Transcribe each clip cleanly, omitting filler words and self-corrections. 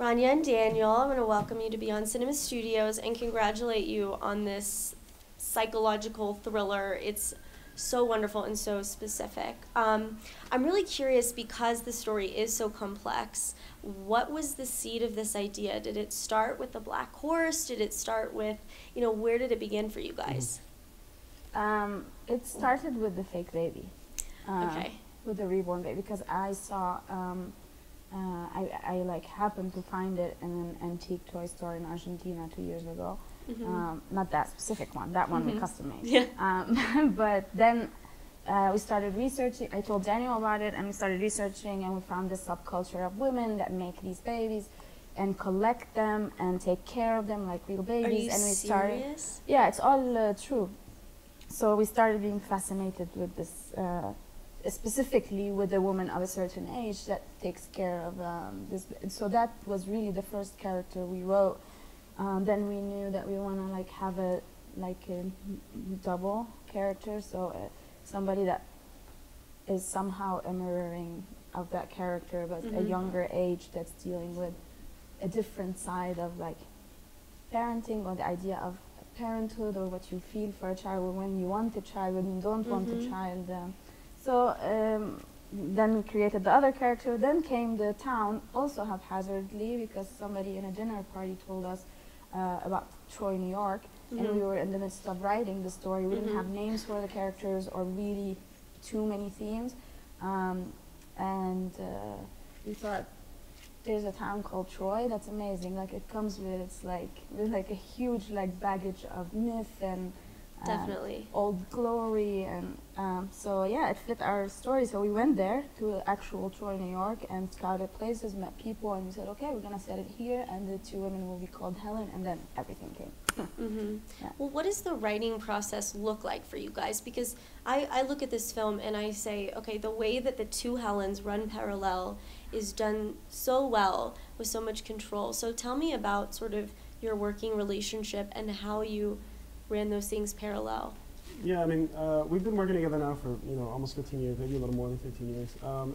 Rania and Daniel, I'm going to welcome you to Beyond Cinema Studios and congratulate you on this psychological thriller. It's so wonderful and so specific. I'm really curious, because the story is so complex, what was the seed of this idea? Did it start with the black horse? Did it start with, where did it begin for you guys? It started with the fake baby. Okay. With the reborn baby, because I saw, I happened to find it in an antique toy store in Argentina 2 years ago. Not that specific one, that one we custom made. Yeah. But then we started researching. I told Daniel about it, and we started researching, and we found this subculture of women that make these babies and collect them and take care of them like real babies. Are you and we serious? started, yeah, it's all true. So we started being fascinated with this, specifically with a woman of a certain age that takes care of this. So that was really the first character we wrote. Then we knew that we want to have a double character, so somebody that is somehow a mirroring of that character, but a younger age that's dealing with a different side of parenting, or the idea of parenthood, or what you feel for a child, or when you want a child, when you don't want a child. Then we created the other character. Then came the town, also haphazardly, because somebody in a dinner party told us about Troy, New York, and we were in the midst of writing the story. We didn't have names for the characters or really too many themes, and we thought, there's a town called Troy that's amazing. It comes with with a huge baggage of myth and Definitely. Old glory, and so yeah, it fit our story. So we went there to actual Troy, New York, and scouted places, met people, and we said, okay, we're gonna set it here, and the two women will be called Helen, and then everything came. Yeah. Well, what does the writing process look like for you guys? Because I look at this film and I say, okay, the way that the two Helens run parallel is done so well, with so much control. So tell me about sort of your working relationship and how you ran those things parallel. Yeah, I mean, we've been working together now for almost 15 years, maybe a little more than 15 years,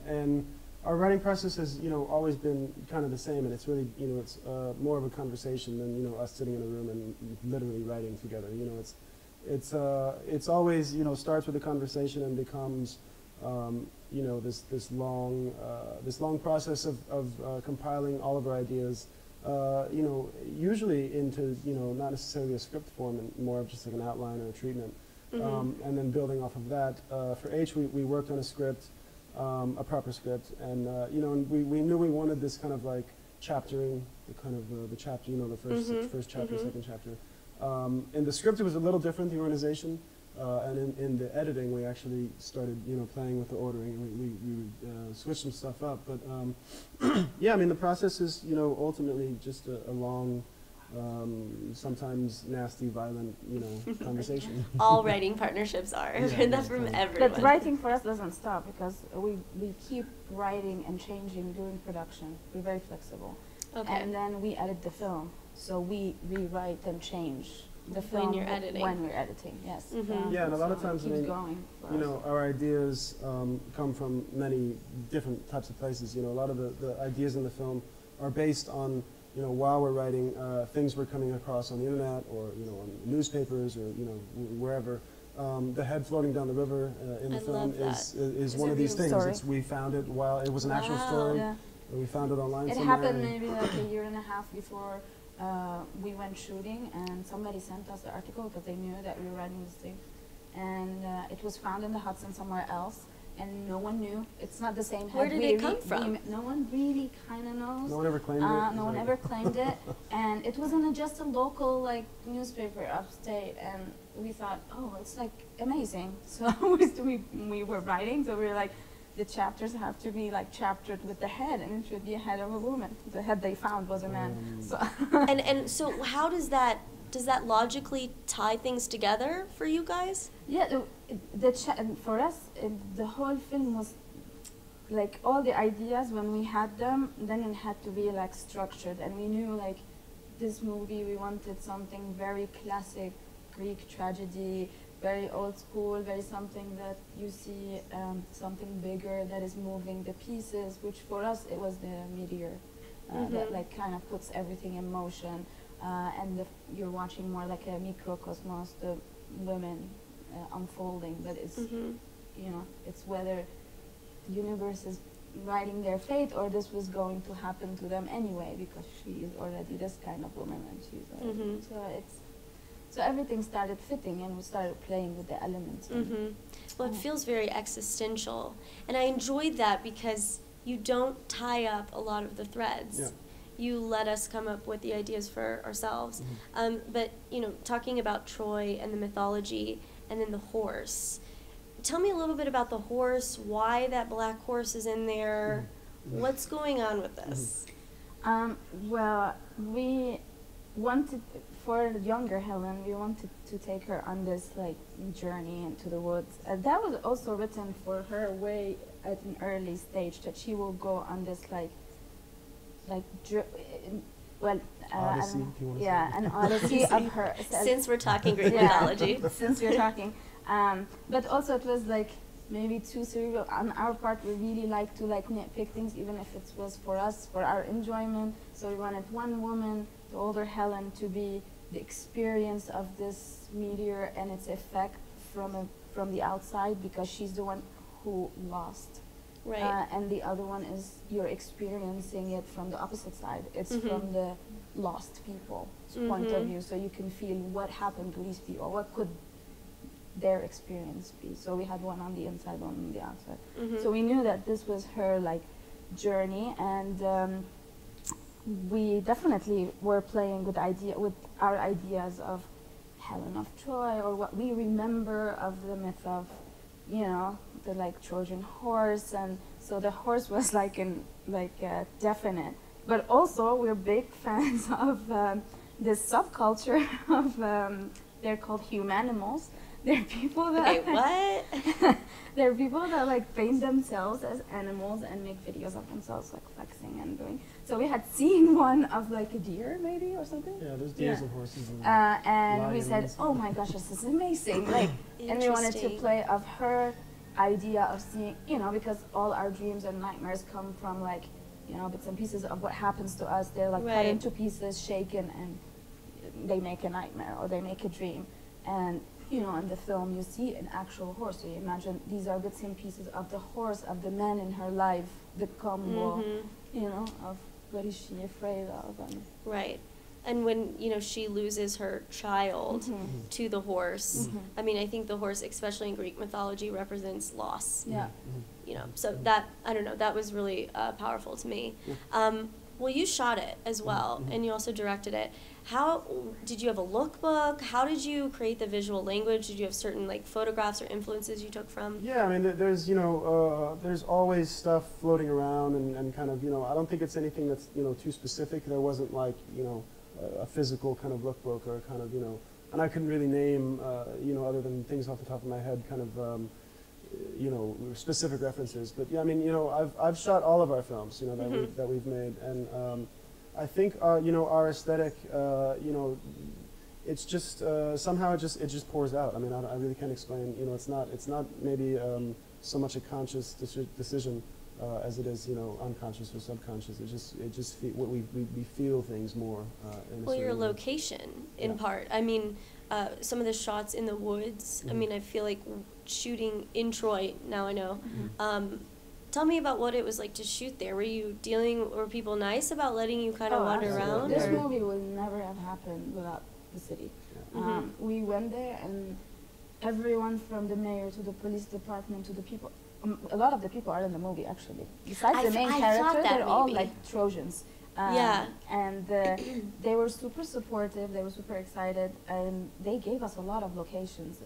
and our writing process has always been kind of the same, and it's really it's more of a conversation than us sitting in a room and literally writing together. It's always starts with a conversation and becomes this long process of compiling all of our ideas. Usually into not necessarily a script form, and more of just an outline or a treatment, and then building off of that. For H, we worked on a script, a proper script, and and we knew we wanted this kind of chaptering, the chapter, the first chapter, second chapter. In the script, it was a little different, the organization. And in the editing, we actually started, playing with the ordering, and we switched some stuff up. But yeah, I mean, the process is, ultimately just a long, sometimes nasty, violent, conversation. All writing partnerships are. I've heard that from everyone. But writing for us doesn't stop, because we keep writing and changing during production. We're very flexible. Okay. And then we edit the film, so we rewrite and change the film when you're editing. When we're editing, yes. Yeah, and a lot of times, our ideas come from many different types of places. A lot of the ideas in the film are based on, while we're writing, things we're coming across on the internet, or on newspapers, or wherever. The head floating down the river in the film is one of these things. We found it while it was an actual story. Yeah. We found it online. It happened maybe a year and a half before we went shooting, and somebody sent us the article because they knew that we were writing this thing, and it was found in the Hudson somewhere else, and no one knew. It's not the same. Where did it come from? No one really kind of knows. No one ever claimed it. No one ever claimed it, and it wasn't just a local newspaper upstate, and we thought, oh, it's amazing. So we were writing, so we were like, the chapters have to be chaptered with the head, and it should be a head of a woman. The head they found was a man. So and so how does that logically tie things together for you guys? Yeah, for us, the whole film was all the ideas, when we had them, then it had to be structured, and we knew this movie, we wanted something very classic, Greek tragedy, very old school, very something that you see, something bigger that is moving the pieces, which for us it was the meteor. that like kind of puts everything in motion, and you're watching more like a microcosmos, the women unfolding, but it's you know, it's whether the universe is writing their fate or this was going to happen to them anyway, because she is already this kind of woman and she's already, so everything started fitting and we started playing with the elements. Well, it feels very existential, and I enjoyed that because you don't tie up a lot of the threads. Yeah. You let us come up with the ideas for ourselves. But, you know, talking about Troy and the mythology and then the horse, tell me a little bit about the horse, why that black horse is in there, what's going on with this? Well, we wanted, for younger Helen, we wanted to take her on this like journey into the woods. That was also written for her way at an early stage, that she will go on this well, Odyssey, if you want to yeah, say. an odyssey of her. Since we're talking Greek mythology. Since we're talking, but also it was like maybe too cerebral on our part. We really like to like nitpick things, even if it was for us, for our enjoyment. So we wanted one woman, the older Helen, to be the experience of this meteor and its effect from the outside, because she's the one who lost. Right. And the other one is you're experiencing it from the opposite side. It's from the lost people's point of view, so you can feel what happened to these people, what could their experience be. So we had one on the inside, one on the outside. So we knew that this was her like journey, and we definitely were playing with our ideas of Helen of Troy, or what we remember of the myth of, you know, the like Trojan horse. And so the horse was like definite, but also we're big fans of this subculture of they're called humanimals. They're people that Okay, what? they're people that like paint themselves as animals and make videos of themselves like flexing and doing. So we had seen one of like a deer maybe or something. Yeah, there's deers and horses. And we said, lions. oh my gosh, this is amazing. Like, and we wanted to Interesting. play of her idea of seeing, you know, because all our dreams and nightmares come from like, you know, bits and pieces of what happens to us. They're like cut Right. into pieces, shaken, and they make a nightmare or they make a dream. And you know, in the film you see an actual horse. So you imagine these are bits and pieces of the horse, of the man in her life, the combo, you know, of what is she afraid of. And Right. And when, you know, she loses her child to the horse, I mean, I think the horse, especially in Greek mythology, represents loss. yeah. You know, so that, I don't know, that was really powerful to me. Well, you shot it as well, and you also directed it. How did you have a lookbook? How did you create the visual language? Did you have certain like photographs or influences you took from? Yeah, I mean, there's, you know, there's always stuff floating around and kind of, you know, I don't think it's anything that's, you know, too specific. There wasn't like, you know, a physical kind of lookbook or kind of, you know, and I couldn't really name, you know, other than things off the top of my head, kind of, you know, specific references. But yeah, I mean, you know, I've shot all of our films, you know, that we've made, and I think you know, our aesthetic, you know, it's just somehow it just pours out. I mean, I really can't explain. You know, it's not maybe so much a conscious decision as it is, you know, unconscious or subconscious. It just we feel things more. In a Well, your certain way. location, in Yeah. part. I mean, some of the shots in the woods. I mean, I feel like shooting in Troy. Now I know. Tell me about what it was like to shoot there. Were people nice about letting you kind of wander absolutely. around? This or- movie would never have happened without the city. We went there, and everyone from the mayor to the police department to the people, a lot of the people are in the movie actually. Besides the main I thought character, that they're all maybe. like Trojans. Yeah. And they were super supportive, they were super excited, and they gave us a lot of locations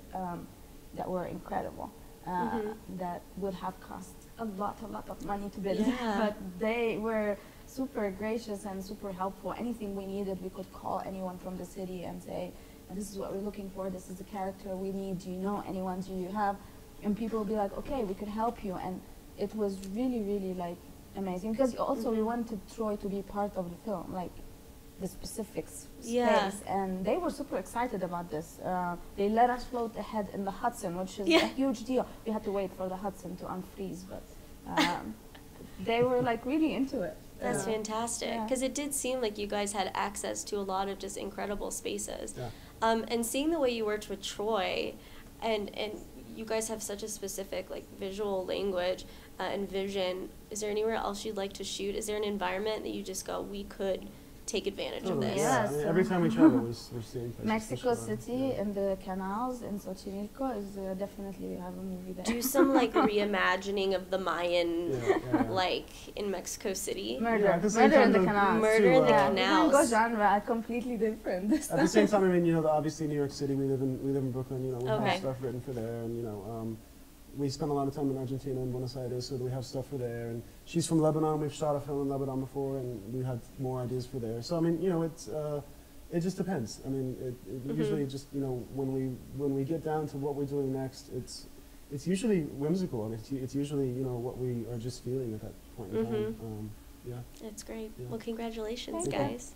that were incredible, that would have cost a lot of money to build. Yeah. But they were super gracious and super helpful. Anything we needed, we could call anyone from the city and say, this is what we're looking for, this is the character we need, do you know anyone, do you have? And people would be like, okay, we could help you. And it was really, really like amazing, because also we wanted Troy to be part of the film, like the specific space. Yeah. And they were super excited about this. They let us float ahead in the Hudson, which is Yeah. a huge deal. We had to wait for the Hudson to unfreeze, but they were like really into it. That's fantastic. Yeah. Because it did seem like you guys had access to a lot of just incredible spaces. Yeah. And seeing the way you worked with Troy, and you guys have such a specific like visual language and vision. Is there anywhere else you'd like to shoot? Is there an environment that you just go, we could take advantage of this? Yeah. I mean, every time we travel, we're seeing places. Mexico for sure. City and the canals in Xochimilco is definitely we have a movie there. Do some like reimagining of the Mayan, Yeah. like in Mexico City. Murder, Yeah, at the same murder in time, the the- canals. Murder in the Yeah, canals. even go genre are completely different. At the same time, I mean, you know, obviously New York City. We live in Brooklyn. You know, we Okay. have stuff written for there, and you know, we spend a lot of time in Argentina and Buenos Aires, so we have stuff for there. And she's from Lebanon. We've shot a film in Lebanon before, and we had more ideas for there. So I mean, you know, it just depends. I mean, it usually just, you know, when we get down to what we're doing next, it's usually whimsical, and it's usually, you know, what we are just feeling at that point in time. Yeah. That's great. Yeah. Well, congratulations, Thank you. guys.